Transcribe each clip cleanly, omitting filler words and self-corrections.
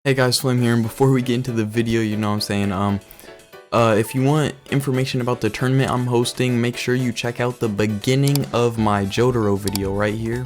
Hey guys, Slim here, and before we get into the video, you know what I'm saying, if you want information about the tournament I'm hosting, make sure you check out the beginning of my Jotaro video right here,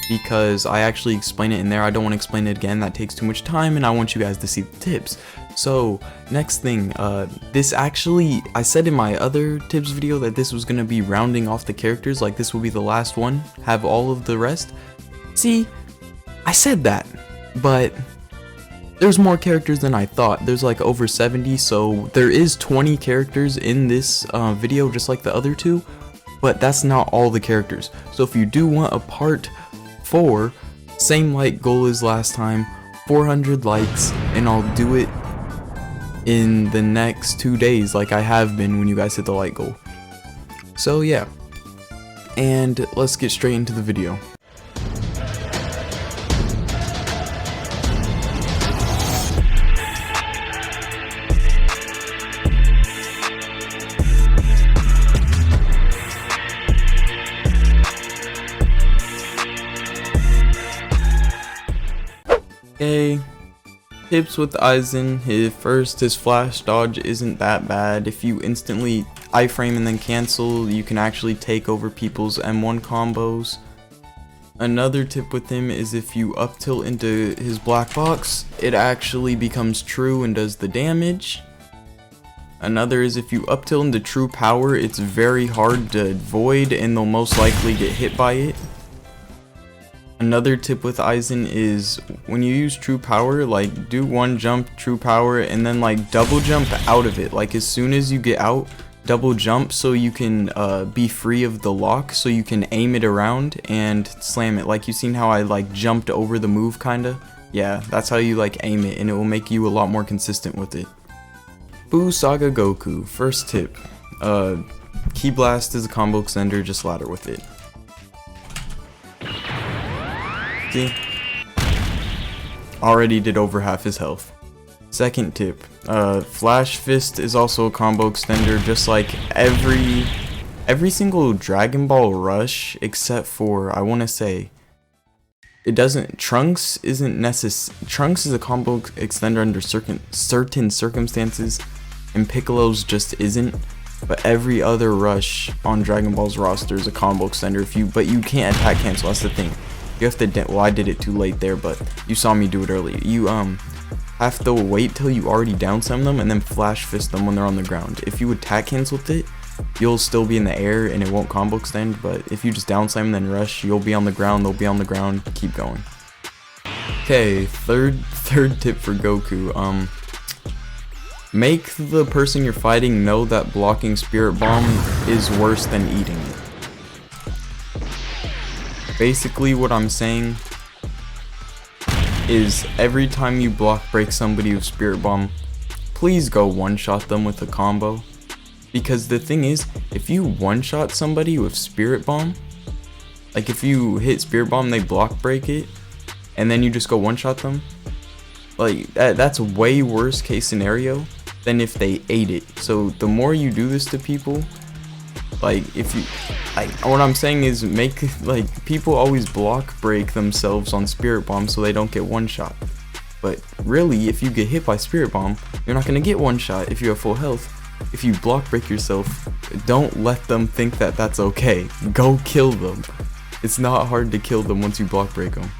because I actually explain it in there. I don't want to explain it again, that takes too much time, and I want you guys to see the tips. So, next thing, this actually, I said in my other tips video that this was going to be rounding off the characters, like this will be the last one, have all of the rest. See, I said that, but there's more characters than I thought. There's like over 70, so there is 20 characters in this video, just like the other two, but that's not all the characters. So if you do want a part 4, same like goal as last time, 400 likes, and I'll do it in the next 2 days like I have been when you guys hit the like goal. So yeah, and let's get straight into the video. Okay, tips with Aizen. His flash dodge isn't that bad. If you instantly iframe and then cancel, you can actually take over people's M1 combos. Another tip with him is if you up tilt into his black box, it actually becomes true and does the damage. Another is if you up tilt into true power, it's very hard to avoid and they'll most likely get hit by it. Another tip with Aizen is when you use true power, like do one jump true power and then like double jump out of it. Like as soon as you get out, double jump so you can be free of the lock, so you can aim it around and slam it. Like you seen how I like jumped over the move kinda? Yeah, that's how you like aim it, and it will make you a lot more consistent with it. Tohsaka Goku, first tip. Ki Blast is a combo extender, just ladder with it. See? Already did over half his health. Second tip, Flash Fist is also a combo extender, just like every single Dragon Ball Rush except for, I want to say, it doesn't, Trunks isn't necessary. Trunks is a combo extender under certain circumstances, and Piccolo's just isn't. But every other Rush on Dragon Ball's roster is a combo extender. But you can't attack cancel. That's the thing. You have to. Well, I did it too late there, but you saw me do it earlier. You have to wait till you already down slam them and then flash fist them when they're on the ground. If you attack cancel with it, you'll still be in the air and it won't combo extend. But if you just down slam and then rush, you'll be on the ground. They'll be on the ground. Keep going. Okay, third tip for Goku. Make the person you're fighting know that blocking Spirit Bomb is worse than eating it. Basically what I'm saying is every time you block break somebody with Spirit Bomb, please go one-shot them with a combo. Because the thing is, if you one-shot somebody with Spirit Bomb, like if you hit Spirit Bomb, they block break it, and then you just go one-shot them, like that's a way worse case scenario than if they ate it. So the more you do this to people, like if you, like what I'm saying is make, like people always block break themselves on Spirit Bomb so they don't get one shot. But really, if you get hit by Spirit Bomb, you're not gonna get one shot if you have full health. If you block break yourself, don't let them think that that's okay. Go kill them. It's not hard to kill them once you block break them.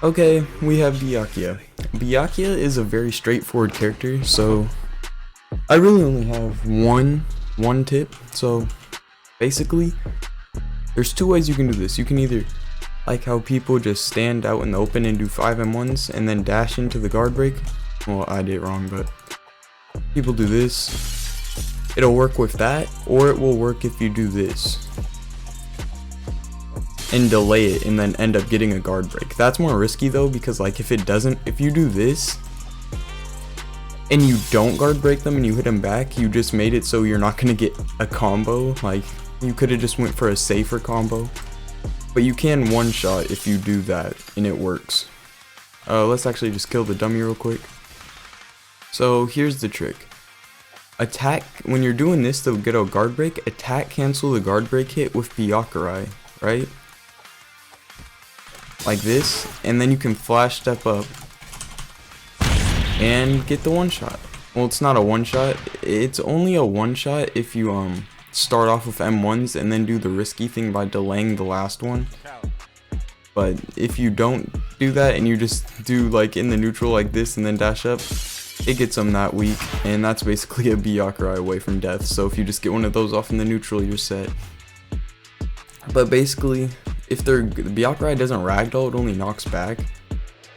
Okay, we have Byakuya. Byakuya is a very straightforward character, so I really only have one tip. So basically, there's two ways you can do this. You can either, like how people just stand out in the open and do 5 M1s and then dash into the guard break. Well, I did it wrong, but people do this. It'll work with that, or it will work if you do this and delay it and then end up getting a guard break. That's more risky though, because like if you do this and you don't guard break them and you hit them back, you just made it so you're not gonna get a combo. Like you could have just went for a safer combo, but you can one shot if you do that and it works. Let's actually just kill the dummy real quick. So here's the trick. Attack, when you're doing this to get a guard break, attack cancel the guard break hit with Byakuya, right? Like this, and then you can flash step up and get the one shot. Well, it's not a one shot, it's only a one shot if you start off with M1s and then do the risky thing by delaying the last one. But if you don't do that and you just do like in the neutral like this and then dash up, it gets them that weak, and that's basically a Byakurai away from death. So if you just get one of those off in the neutral, you're set. But basically, if the Byakurai doesn't ragdoll, it only knocks back.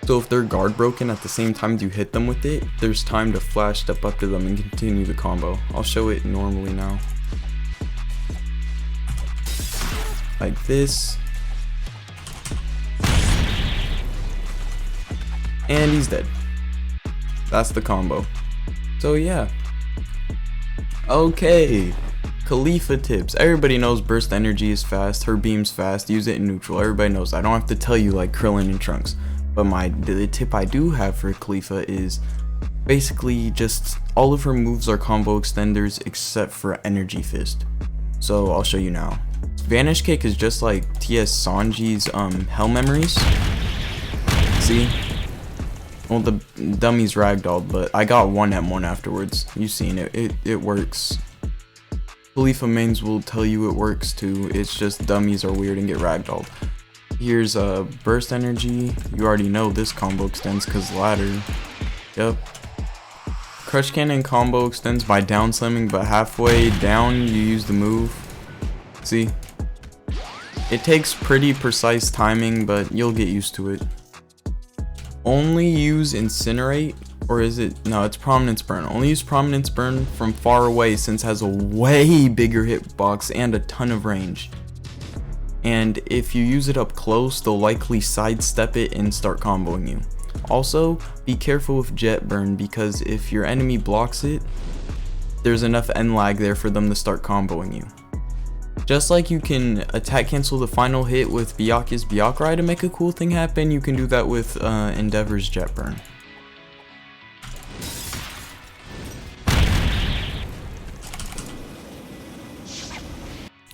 So if they're guard broken at the same time you hit them with it, there's time to flash step up to them and continue the combo. I'll show it normally now. Like this. And he's dead. That's the combo. So yeah. Okay. Khalifa tips. Everybody knows burst energy is fast, her beam's fast, use it in neutral. Everybody knows. I don't have to tell you like Krillin and Trunks. But the tip I do have for Khalifa is basically just all of her moves are combo extenders except for energy fist. So I'll show you now. Vanish kick is just like TS Sanji's hell memories. See? Well, the dummy's ragdolled, but I got one M1 afterwards. You've seen it. It works. Khalifa mains will tell you it works too. It's just dummies are weird and get ragdolled. Here's a burst energy. You already know this combo extends because ladder. Yep. Crush cannon combo extends by down slamming, but halfway down you use the move. See? It takes pretty precise timing, but you'll get used to it. Only use Incinerate, or is it? No, it's Prominence Burn. Only use Prominence Burn from far away since it has a way bigger hitbox and a ton of range. And if you use it up close, they'll likely sidestep it and start comboing you. Also, be careful with Jet Burn because if your enemy blocks it, there's enough end lag there for them to start comboing you. Just like you can attack cancel the final hit with Byakuya's Byakurai to make a cool thing happen, you can do that with Endeavor's Jet Burn.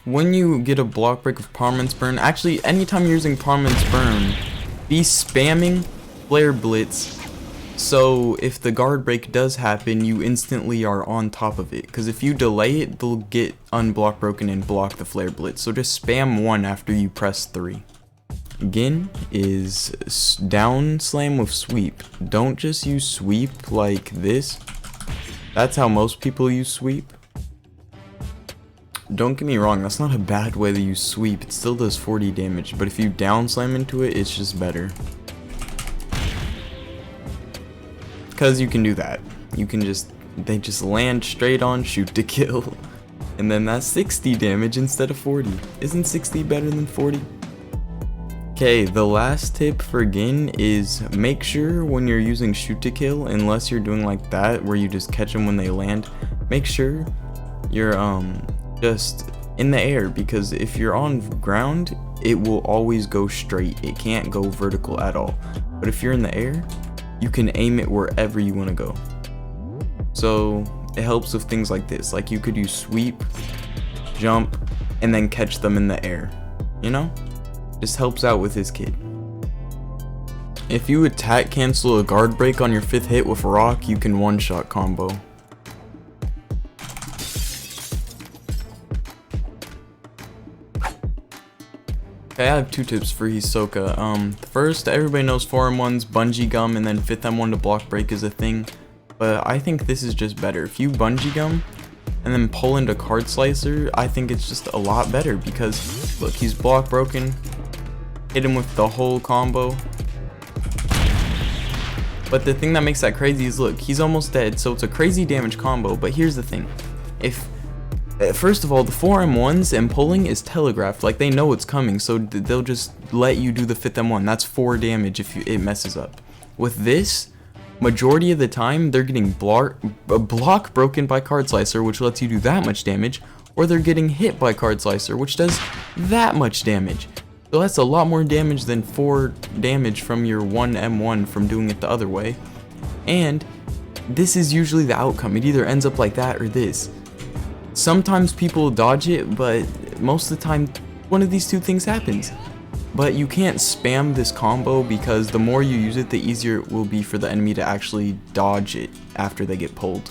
When you get a block break of Prominence Burn, actually anytime you're using Prominence Burn, be spamming Flare Blitz, so if the guard break does happen, you instantly are on top of it, because if you delay it, they'll get unblock broken and block the Flare Blitz, so just spam 1 after you press 3. Again is down slam with sweep. Don't just use sweep like this. That's how most people use sweep. Don't get me wrong, that's not a bad way to use sweep, it still does 40 damage, but if you down slam into it, it's just better. Because you can do that. You can they just land straight on shoot to kill. And then that's 60 damage instead of 40. Isn't 60 better than 40? Okay, the last tip for Gin is make sure when you're using shoot to kill, unless you're doing like that where you just catch them when they land, make sure you're just in the air, because if you're on ground, it will always go straight. It can't go vertical at all. But if you're in the air, you can aim it wherever you want to go. So it helps with things like this. Like you could use sweep, jump, and then catch them in the air. You know? Just helps out with his kid. If you attack cancel a guard break on your 5th hit with a rock, you can one-shot combo. Okay, I have 2 tips for Hisoka. First, everybody knows 4M1's bungee gum and then 5th M1 to block break is a thing. But I think this is just better. If you bungee gum and then pull into card slicer, I think it's just a lot better because look, he's block broken. Hit him with the whole combo. But the thing that makes that crazy is look, he's almost dead, so it's a crazy damage combo. But here's the thing. First of all, the 4M1s and pulling is telegraphed, like they know it's coming, so they'll just let you do the 5th M1. That's 4 damage if it messes up. With this, majority of the time, they're getting block broken by card slicer, which lets you do that much damage, or they're getting hit by card slicer, which does that much damage. So that's a lot more damage than 4 damage from your 1M1 from doing it the other way. And this is usually the outcome. It either ends up like that or this. Sometimes people dodge it, but most of the time, one of these 2 things happens. But you can't spam this combo because the more you use it, the easier it will be for the enemy to actually dodge it after they get pulled.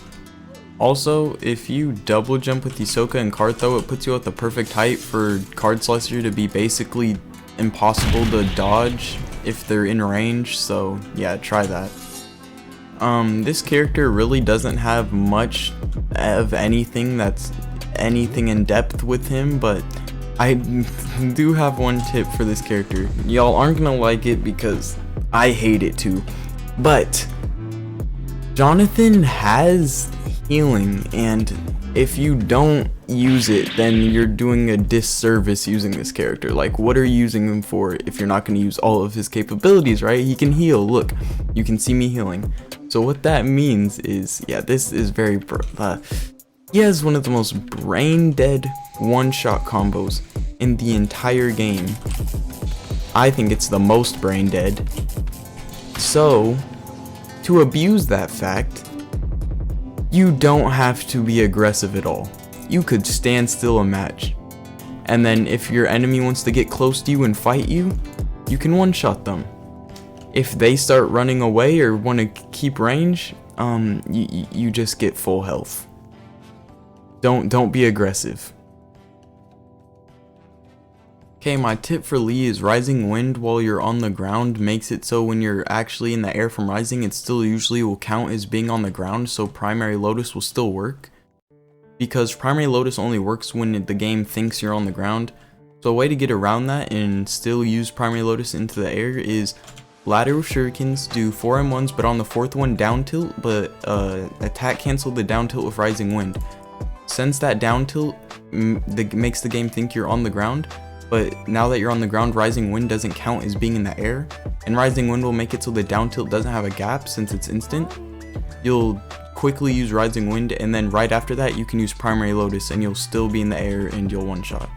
Also, if you double jump with Tohsaka and card throw, it puts you at the perfect height for Card Slicer to be basically impossible to dodge if they're in range, so yeah, try that. This character really doesn't have much of anything that's anything in depth with him, but I do have one tip for this character. Y'all aren't gonna like it because I hate it too, but Jonathan has healing, and if you don't use it, then you're doing a disservice using this character. Like, what are you using him for if you're not going to use all of his capabilities, right? He can heal. Look, you can see me healing. So what that means is, yeah, this is very he has one of the most brain dead one-shot combos in the entire game. I think it's the most brain dead. So to abuse that fact, you don't have to be aggressive at all. You could stand still a match, and then if your enemy wants to get close to you and fight you, you can one-shot them. If they start running away or want to keep range, you just get full health. Don't be aggressive. Okay, my tip for Lee is Rising Wind while you're on the ground makes it so when you're actually in the air from Rising, it still usually will count as being on the ground, so Primary Lotus will still work. Because Primary Lotus only works when the game thinks you're on the ground. So a way to get around that and still use Primary Lotus into the air is ladder with shurikens, do 4M1s, but on the 4th one down tilt, but attack cancel the down tilt with Rising Wind. Since that down tilt makes the game think you're on the ground, but now that you're on the ground, Rising Wind doesn't count as being in the air, and Rising Wind will make it so the down tilt doesn't have a gap since it's instant. You'll quickly use Rising Wind, and then right after that you can use Primary Lotus and you'll still be in the air and you'll one-shot.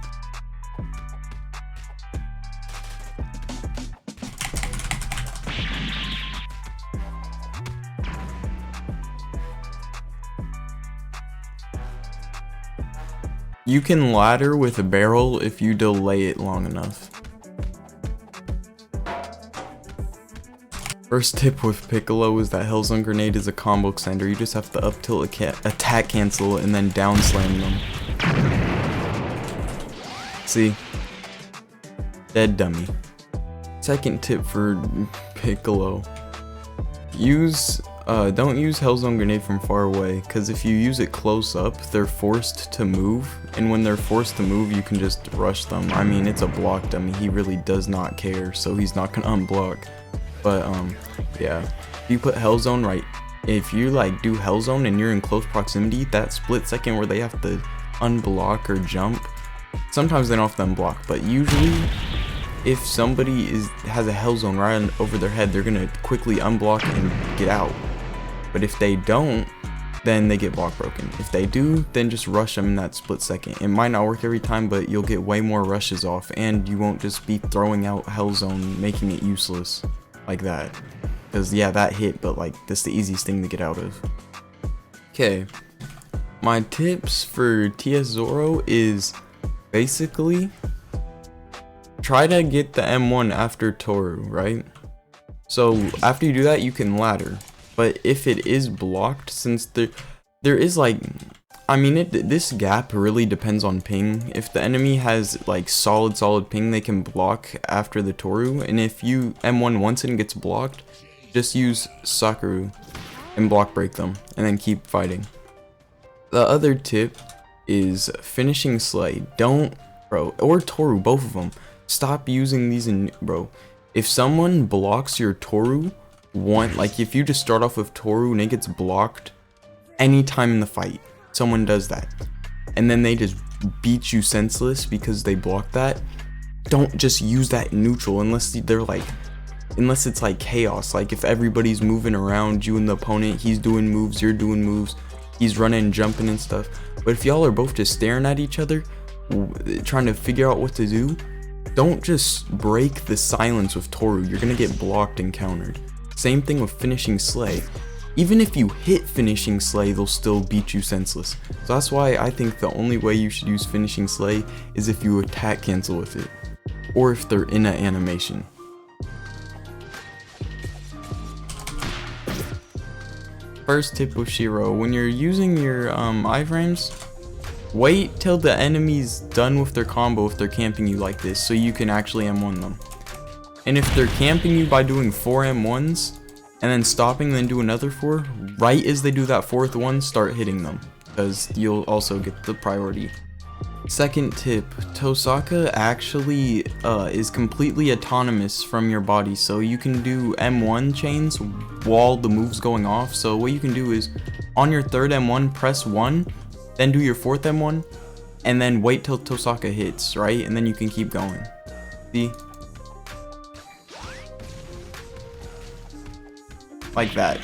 You can ladder with a barrel if you delay it long enough. First tip with Piccolo is that Hellzone Grenade is a combo extender. You just have to up tilt attack cancel and then down slam them. See? Dead dummy. Second tip for Piccolo. Don't use Hellzone Grenade from far away, because if you use it close up, they're forced to move, and when they're forced to move, you can just rush them. I mean, it's a block dummy, he really does not care, so he's not gonna unblock. But, yeah, if you put Hellzone right, if you, like, do Hellzone and you're in close proximity, that split second where they have to unblock or jump, sometimes they don't have to unblock, but usually, if somebody has a Hellzone right over their head, they're gonna quickly unblock and get out. But if they don't, then they get block broken. If they do, then just rush them in that split second. It might not work every time, but you'll get way more rushes off, and you won't just be throwing out Hellzone, making it useless like that. Because yeah, that hit, but like, that's the easiest thing to get out of. Okay, my tips for TS Zoro is basically try to get the M1 after Toru, right? So after you do that, you can ladder. But if it is blocked, since there is like, I mean, this gap really depends on ping. If the enemy has like solid ping, they can block after the Toru. And if you M1 once and gets blocked, just use Sakura and block break them, and then keep fighting. The other tip is finishing Slay. Don't, bro, or Toru, both of them. Stop using these bro. If someone blocks your Toru, like if you just start off with Toru and it gets blocked anytime in the fight, someone does that, and then they just beat you senseless because they blocked that, don't just use that in neutral unless it's like chaos. Like if everybody's moving around you and the opponent, he's doing moves, you're doing moves, he's running and jumping and stuff. But if y'all are both just staring at each other, trying to figure out what to do, don't just break the silence with Toru. You're gonna get blocked and countered. Same thing with finishing Slay. Even if you hit finishing Slay, they'll still beat you senseless. So that's why I think the only way you should use finishing Slay is if you attack cancel with it. or if they're in an animation. First tip with Shiro, when you're using your iframes, wait till the enemy's done with their combo if they're camping you like this, so you can actually M1 them. And if they're camping you by doing 4 M1s, and then stopping, then do another 4, right as they do that 4th one, start hitting them, because you'll also get the priority. Second tip, Tohsaka actually is completely autonomous from your body, so you can do M1 chains while the move's going off. So what you can do is, on your 3rd M1, press 1, then do your 4th M1, and then wait till Tohsaka hits, right? And then you can keep going. See? Like that.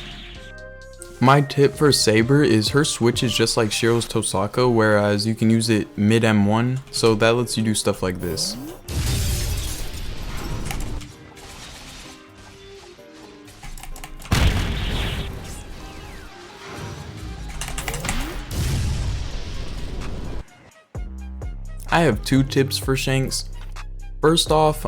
My tip for Saber is her switch is just like Shiro's Tohsaka, whereas you can use it mid M1, so that lets you do stuff like this. I have 2 tips for Shanks. First off,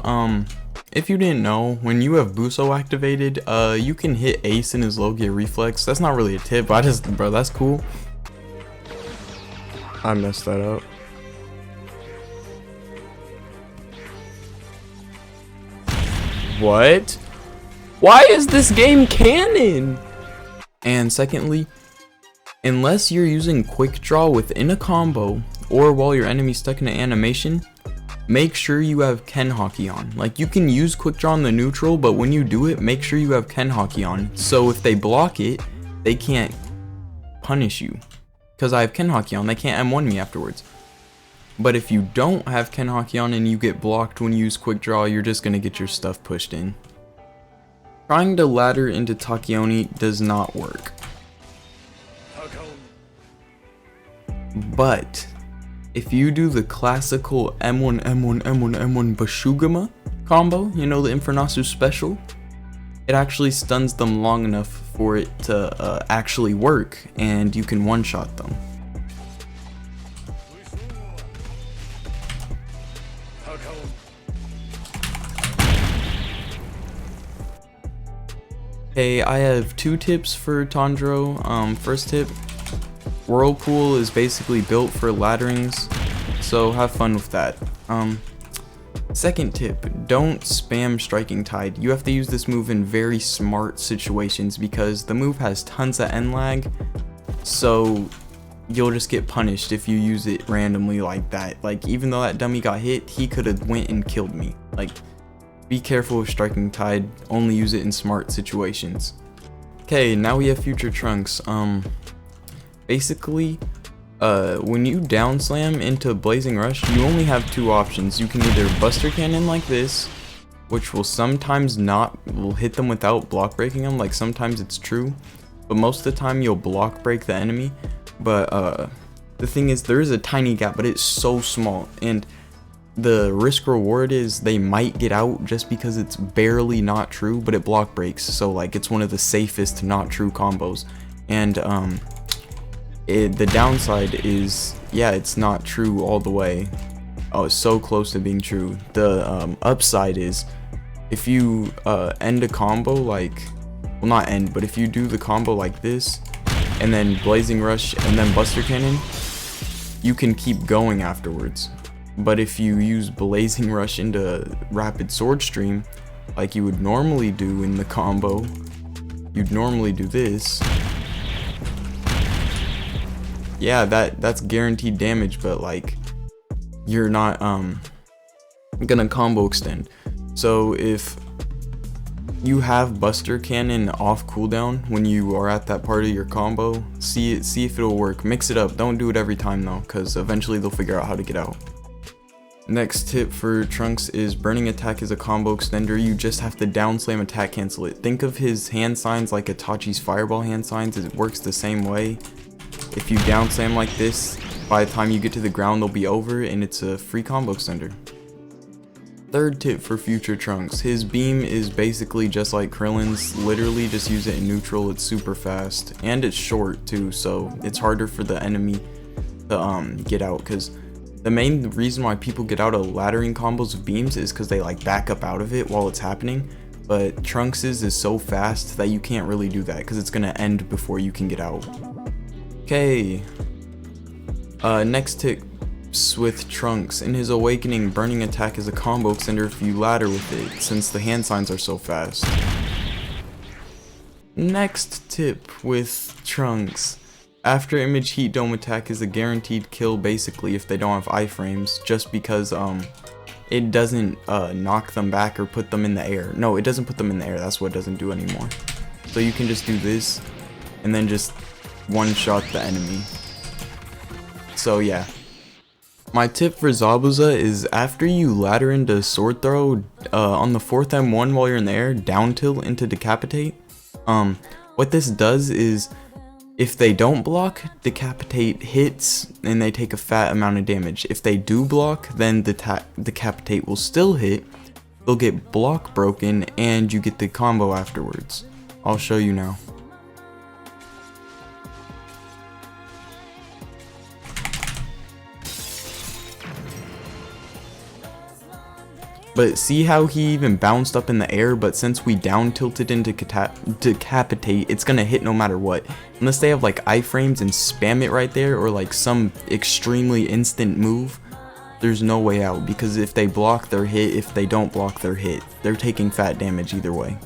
if you didn't know, when you have Buso activated, you can hit Ace in his low gear reflex. That's not really a tip, bro, that's cool. I messed that up. What? Why is this game canon? And secondly, unless you're using quick draw within a combo, or while your enemy's stuck in an animation, make sure you have Ken Haki on. Like, you can use quick draw on the neutral, but when you do it, make sure you have Ken Haki on. So if they block it, they can't punish you. Because I have Ken Haki on, they can't M1 me afterwards. But if you don't have Ken Haki on and you get blocked when you use quick draw, you're just gonna get your stuff pushed in. Trying to ladder into Takaoni does not work. But if you do the classical M1, M1, M1, M1 Bushogoma combo, you know, the Infernasu special, it actually stuns them long enough for it to actually work, and you can one-shot them. Okay, I have 2 tips for Tanjiro. First tip, Whirlpool is basically built for ladderings, so have fun with that. Second tip, don't spam Striking Tide. You have to use this move in very smart situations because the move has tons of end lag, so you'll just get punished if you use it randomly like that. Like, even though that dummy got hit, he could have went and killed me. Like, be careful with Striking Tide, only use it in smart situations. Okay, now we have Future Trunks. Basically, when you down slam into Blazing Rush, you only have 2 options. You can either Buster Cannon like this, which will sometimes will hit them without block breaking them, like sometimes it's true, but most of the time you'll block break the enemy. But the thing is, there is a tiny gap, but it's so small, and the risk reward is they might get out just because it's barely not true, but it block breaks, so like it's one of the safest not true combos. And the downside is, yeah, it's not true all the way. Oh, it's so close to being true. The upside is, if you end a combo like, well, not end, but if you do the combo like this, and then Blazing Rush and then Buster Cannon, you can keep going afterwards. But if you use Blazing Rush into Rapid Sword Stream, like you would normally do in the combo, you'd normally do this. Yeah, that's guaranteed damage, but like, you're not gonna combo extend. So if you have Buster Cannon off cooldown when you are at that part of your combo, see if it'll work. Mix it up, don't do it every time though, because eventually they'll figure out how to get out. Next tip for Trunks is Burning Attack is a combo extender. You just have to down slam attack cancel it. Think of his hand signs like Itachi's fireball hand signs. It works the same way. If you down slam like this, by the time you get to the ground they'll be over, and it's a free combo extender. Third tip for Future Trunks, his beam is basically just like Krillin's. Literally just use it in neutral. It's super fast and it's short too, so it's harder for the enemy to get out, because The main reason why people get out of laddering combos of beams is because they like back up out of it while it's happening, but Trunks's is so fast that you can't really do that because it's gonna end before you can get out. Okay, next tips with Trunks. In his awakening, burning attack is a combo extender if you ladder with it, since the hand signs are so fast. Next tip with Trunks. After image heat dome attack is a guaranteed kill basically if they don't have iframes, just because it doesn't knock them back or put them in the air. No, it doesn't put them in the air, that's what it doesn't do anymore. So you can just do this and then just one shot the enemy. So yeah. My tip for Zabuza is after you ladder into sword throw, on the 4th M1 while you're in the air, down tilt into decapitate. What this does is if they don't block, decapitate hits and they take a fat amount of damage. If they do block, then the decapitate will still hit, they'll get block broken, and you get the combo afterwards. I'll show you now. But see how he even bounced up in the air, but since we down tilted into decapitate, it's gonna hit no matter what. Unless they have like iframes and spam it right there, or like some extremely instant move, there's no way out, because if they block, they're hit. If they don't block, they're hit. They're taking fat damage either way.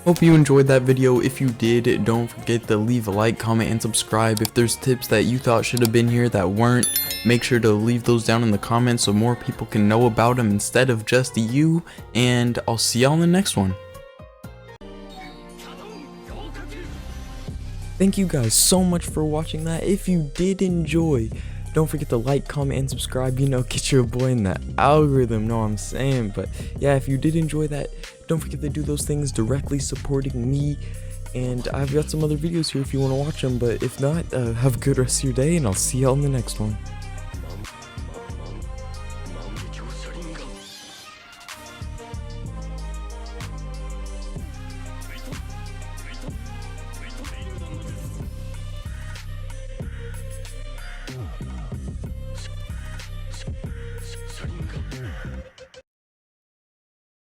Hope you enjoyed that video. If you did, don't forget to leave a like, comment, and subscribe. If there's tips that you thought should have been here that weren't, make sure to leave those down in the comments so more people can know about them instead of just you, and I'll see y'all in the next one. Thank you guys so much for watching that. If you did enjoy, don't forget to like, comment, and subscribe. You know, get your boy in the algorithm, know what I'm saying? But yeah, if you did enjoy that, don't forget to do those things directly supporting me. And I've got some other videos here if you want to watch them. But if not, have a good rest of your day, and I'll see y'all in the next one.